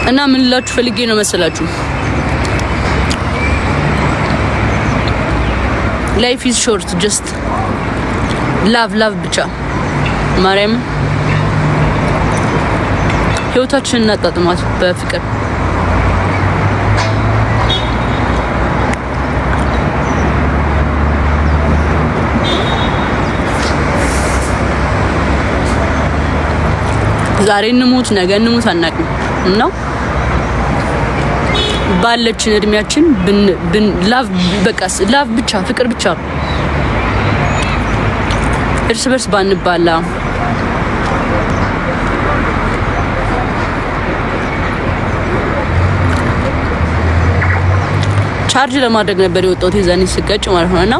እና ምን ልላችሁ ፈልጌ ነው መሰላችሁ life is short just love ብቻ ማርያም ህይወታችንን እናጣጥማት በፍቅር ዛሬ እንሞት ነገ እንሞት አናውቅም ነው ባለችን እድሜያችን ላቭ ብቻ ፍቅር ብቻ እርስ በርስ ባንባላ ቻርጅ ለማድረግ ነበር የወጣሁት የዛኔ ስቀጭ ማለት ነውና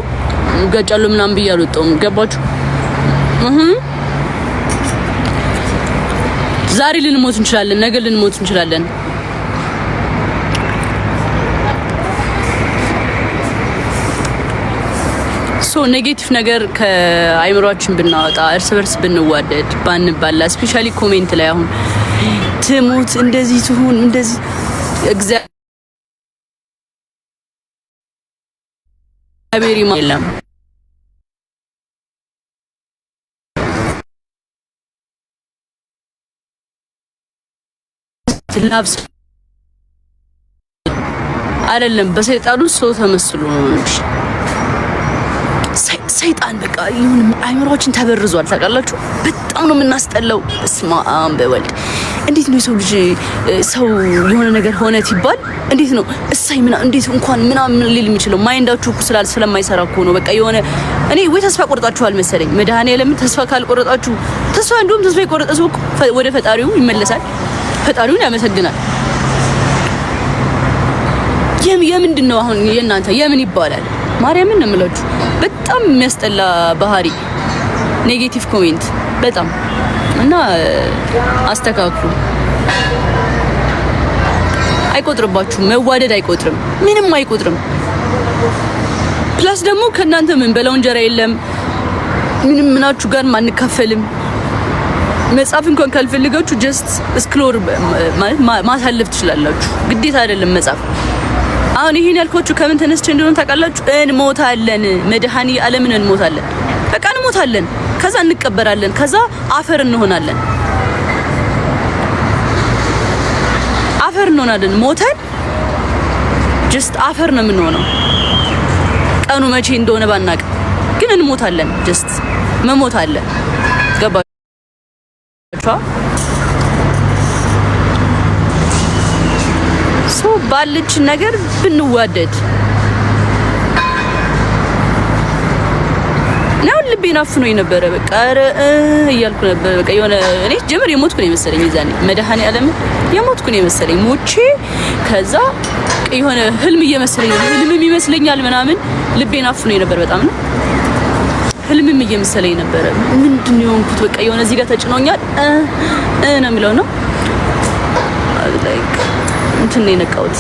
ገጫለሁ ምናምን ብዬ አልወጣሁም ገባችሁ ዛሬ ልንሞት እንችላለን ነገ ልንሞት እንችላለን ሶ ኔጌቲቭ ነገር ከአይምሮአችን ብናወጣ እርስ በርስ ብንዋደድ ባንባላ ስፔሻሊ ኮሜንት ላይ አሁን ትሙት እንደዚህ ትሁን እንደዚህ እግዚአብሔር ይማለም ላብስ አይደለም በሰይጣኑ ሰው ተመስሎ ነው እንጂ ሰይጣን በቃ ይሁን አይምሮአችን ተበርዟል ታውቃላችሁ በጣም ነው የምናስጠላው እስማም በወልድ እንዴት ነው ሰው ልጅ ሰው የሆነ ነገር ሆነ ሲባል እንዴት ነው እሳይ ምና እንዴት እንኳን ምናምን ሊል የሚችለው ማይንዳችሁ ስለማይሰራ እኮ ነው በቃ የሆነ እኔ ወይ ተስፋ ቆርጣችኋል መሰለኝ መድኃኒዓለም ተስፋ ካልቆረጣችሁ እንደውም ተስፋ የቆረጠ ሰው ወደ ፈጣሪው ይመለሳል ፈጣሪውን ያመሰግናል የምንድነው አሁን የእናንተ የምን ይባላል ማርያምን ነው የምላችሁ በጣም የሚያስጠላ ባህሪ ኔጌቲቭ ኮሜንት በጣም እና አስተካክሉ አይቆጥርባችሁ መዋደድ አይቆጥርም ምንም አይቆጥርም ፕላስ ደግሞ ከናንተ ምን በላው እንጀራ የለም ምንም ምናችሁ ጋር ማንካፈልም መጻፍ እንኳን ካልፈልጋችሁ ጀስት ስክሮል ማለት ማሳለፍ ትችላላችሁ ግዴታ አይደለም መጻፍ አሁን ይሄን ያልኳችሁ ከምን ተነስቼ እንደሆነ ታውቃላችሁ እንሞታለን መድኃኒ ዓለምን እንሞታለን በቃ እንሞታለን ከዛ እንቀበራለን ከዛ አፈር እንሆናለን ሞተን ጀስት አፈር ነው የምንሆነው ቀኑ መቼ እንደሆነ ባናቅ ግን እንሞታለን ጀስት መሞት አለ ገባችሁ ሶ ባለች ነገር ብንዋደድ ነው ልቤን አፍኖኝ ነበረ በቃ እያልኩ ነበር በቃ የሆነ እኔ ጀመር የሞትኩ ነው የመሰለኝ ይዛኔ መድኃኒዓለም የሞትኩ ነው የመሰለኝ ሞቼ ከዛ የሆነ ህልም እየመሰለኝ ህልም ይመስለኛል ምናምን ልቤን አፍኖኝ ነበር በጣም ነው ህልምም እየመሰለኝ ነበር ምንድነው የሆንኩት በቃ የሆነ እዚህ ጋር ተጭኖኛል ነው የሚለው ነው ላይክ እንትን ነው የነቃሁት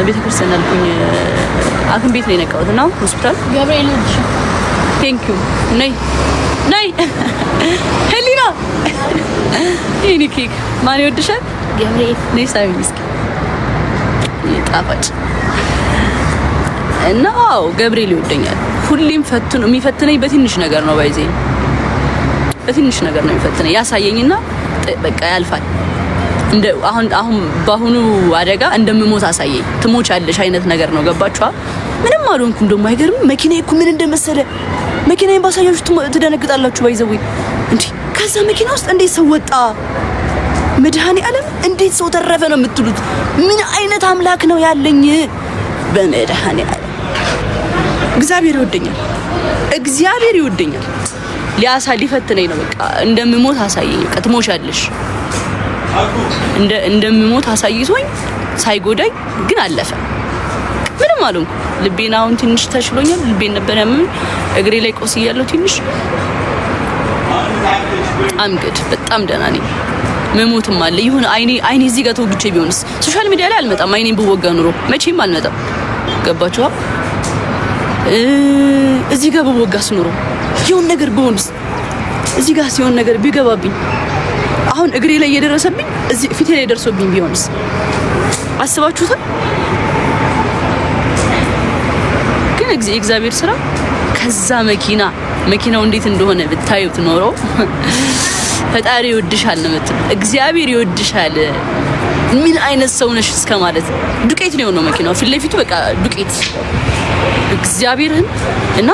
ቤተክርስቲያን አልኩኝ አክም ቤት ነው የነቃሁት እና ሆስፒታል ገብርኤል ልጅ ቴንክ ዩ ነይ ሄሊና ይሄኔ ኬክ ማን ይወድሻል ገብርኤል ነይ ሳሚ እስኪ ይጣፋጭ እና ገብርኤል ይወደኛል ሁሌም ፈትኑ የሚፈትነኝ በትንሽ ነገር ነው ባይዜ በትንሽ ነገር ነው የሚፈትነኝ ያሳየኝና በቃ ያልፋል እንደ አሁን ባሁኑ አደጋ እንደምሞት አሳየኝ ትሞቻለሽ አይነት ነገር ነው ገባችኋ ምንም አልሆንኩም ደሞ አይገርም መኪናዬ እኮ ምን እንደመሰለ መኪናዬን ባሳያችሁ ትደነግጣላችሁ ባይዘው እንዴ ከዛ መኪና ውስጥ እንዴት ሰው ወጣ መድኃኒዓለም እንዴት ሰው ተረፈ ነው የምትሉት ምን አይነት አምላክ ነው ያለኝ በመድኃኒዓለም እግዚአብሔር ይወደኛል ሊፈትነኝ ነው በቃ እንደምሞት አሳየኝ በቃ ትሞቻለሽ እንደምሞት አሳይቶኝ ሳይጎዳኝ ግን አለፈ ምንም አልሆንኩ ልቤን አሁን ትንሽ ተሽሎኛል ልቤን ነበር ያመመኝ እግሬ ላይ ቆስያለሁ ትንሽ አምገድ በጣም ደህና ነኝ መሞትም አለ ይሁን አይኔ እዚህ ጋር ተወግቼ ቢሆንስ ሶሻል ሚዲያ ላይ አልመጣም አይኔን ብወጋ ኑሮ መቼም አልመጣም ገባችሁ እዚህ ጋር ብወጋስ ኑሮ ይሁን ነገር ቢሆንስ እዚህ ጋር ሲሆን ነገር ቢገባብኝ አሁን እግሬ ላይ እየደረሰብኝ እዚህ ፊቴ ላይ ደርሶብኝ ቢሆንስ አስባችሁታል? ግን እግዚአብሔር ስራ ከዛ መኪናው እንዴት እንደሆነ ብታዩት ኖሮ ፈጣሪ ይወድሻል ነው የምትለው። እግዚአብሔር ይወድሻል ምን አይነት ሰው ነሽ እስከ ማለት ዱቄት ነው መኪናው ፊት ለፊቱ በቃ ዱቄት እግዚአብሔርን እና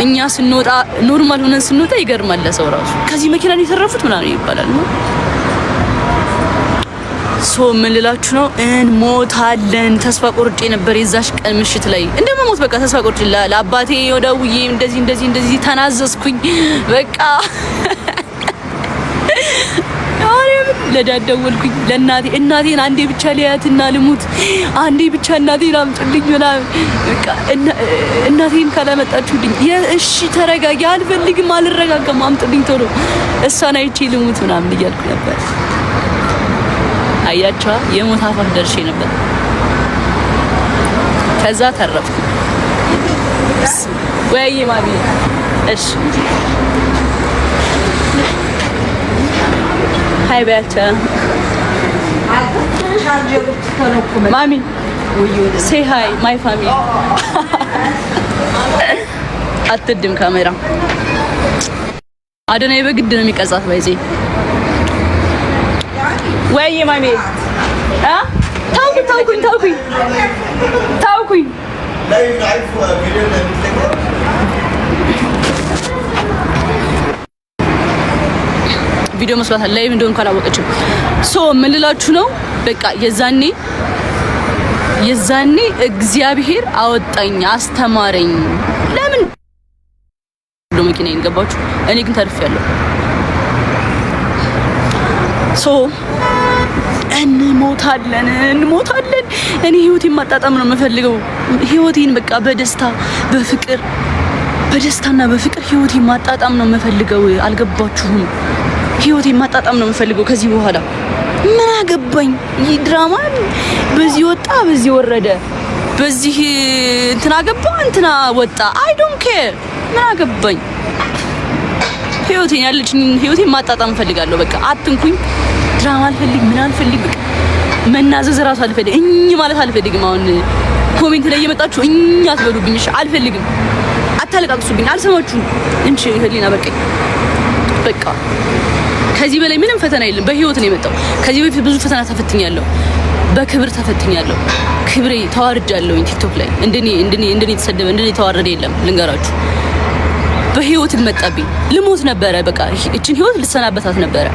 እኛ ስንወጣ ኖርማል ሆነን ስንወጣ ይገርማል ለሰው ራሱ ከዚህ መኪና ነው የተረፉት ምናምን ይባላል ነው ምን ልላችሁ ነው እንሞታለን ተስፋ ቆርጬ ነበር የዛሽ ቀን ምሽት ላይ እንደመሞት በቃ ተስፋ ቆርጬ ለአባቴ ወደውዬ እንደዚህ ተናዘዝኩኝ በቃ ለዳደወልኩኝ ለእናቴ እናቴን አንዴ ብቻ ሊያትና ልሙት አንዴ ብቻ እናቴን አምጡልኝ ምናምን በቃ እናቴን ካላመጣችሁልኝ እሺ ተረጋጊ አልፈልግም አልረጋጋም አምጡልኝ ቶሎ እሷን አይቼ ልሙት ምናምን እያልኩ ነበር። አያቻ የሞት አፋፍ ደርሼ ነበር። ከዛ ተረፍኩ። ወይ ማሚ እሺ ሃይ ባቻ ማሚ say hi my family አትድም ካሜራ አደነ በግድ ነው የሚቀጻት ባይዜ ወይ ማሚ ታውኩኝ ቪዲዮ መስራት ላይ እንደሆነ ካላወቀችም ምን ልላችሁ ነው በቃ የዛኔ እግዚአብሔር አወጣኝ አስተማረኝ ለምን መኪናዬን ገባችሁ እኔ ግን ተርፌያለሁ እንሞታለን እኔ ህይወቴን ማጣጣም ነው የምፈልገው ህይወቴን በቃ በደስታና በፍቅር ህይወቴን ማጣጣም ነው የምፈልገው አልገባችሁም ህይወቴን ማጣጣም ነው የምፈልገው ከዚህ በኋላ ምን አገባኝ ይህ ድራማ በዚህ ወጣ በዚህ ወረደ በዚህ እንትና ገባ እንትና ወጣ አይ ዶንት ኬር ምን አገባኝ ህይወቴን ያለችኝ ህይወቴን ማጣጣም ፈልጋለሁ በቃ አትንኩኝ ድራማ አልፈልግ ምን አልፈልግ በቃ መናዘዝ ራሱ አልፈልግ ማለት አልፈልግም አሁን ኮሜንት ላይ እየመጣችሁ አትበሉብኝ እሺ አልፈልግም አታለቃቅሱብኝ አልሰማችሁም እንቺ ህሊና በቃ ከዚህ በላይ ምንም ፈተና የለም በህይወት ነው የመጣው ከዚህ በፊት ብዙ ፈተና ተፈትኛለሁ በክብር ተፈትኛለሁ ክብሬ ተዋርጃለሁ ቲክቶክ ላይ እንደኔ ተሰደበ እንደኔ ተዋረደ የለም ልንገራችሁ በህይወት መጣብኝ ልሞት ነበረ በቃ እቺን ህይወት ልሰናበታት ነበረ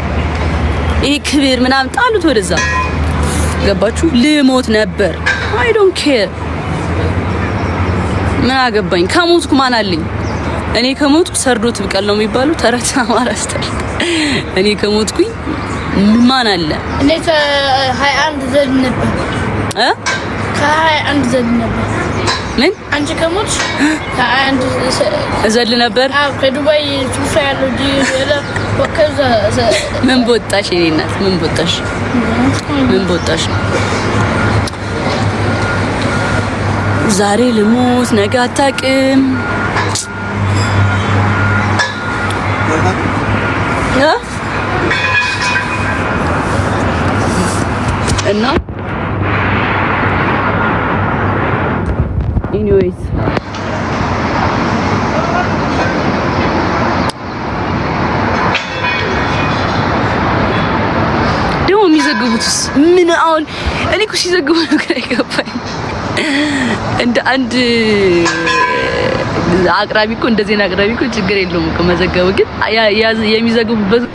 ይሄ ክብር ምናምን ጣሉት ወደዛ ገባችሁ ልሞት ነበር አይ ዶንት ኬር ምን አገባኝ ከሞትኩ ማን አለኝ እኔ ከሞትኩ ሰርዶት ብቀል ነው የሚባለው ተረት አማራ አስተል እኔ ከሞትኩኝ ማን አለ እኔ ከ21 ዘል ነበር ከ21 ዘል ነበር ምን አንቺ ከሞትሽ ከ21 ዘል ነበር አዎ ከዱባይ ሱፋ ያለው ዲላ ወከዛ ምን ቦጣሽ እኔ እናት ምን ቦጣሽ ዛሬ ልሞት ነገ አታውቅም እና anyways ደግሞ የሚዘግቡትስ ምን አሁን እኔ እኮ ሲዘግቡ ነው ግራ ይገባኝ እንደ አንድ አቅራቢ እኮ እንደዚህ አቅራቢ እኮ ችግር የለውም እኮ መዘገቡ ግን የሚዘግቡበት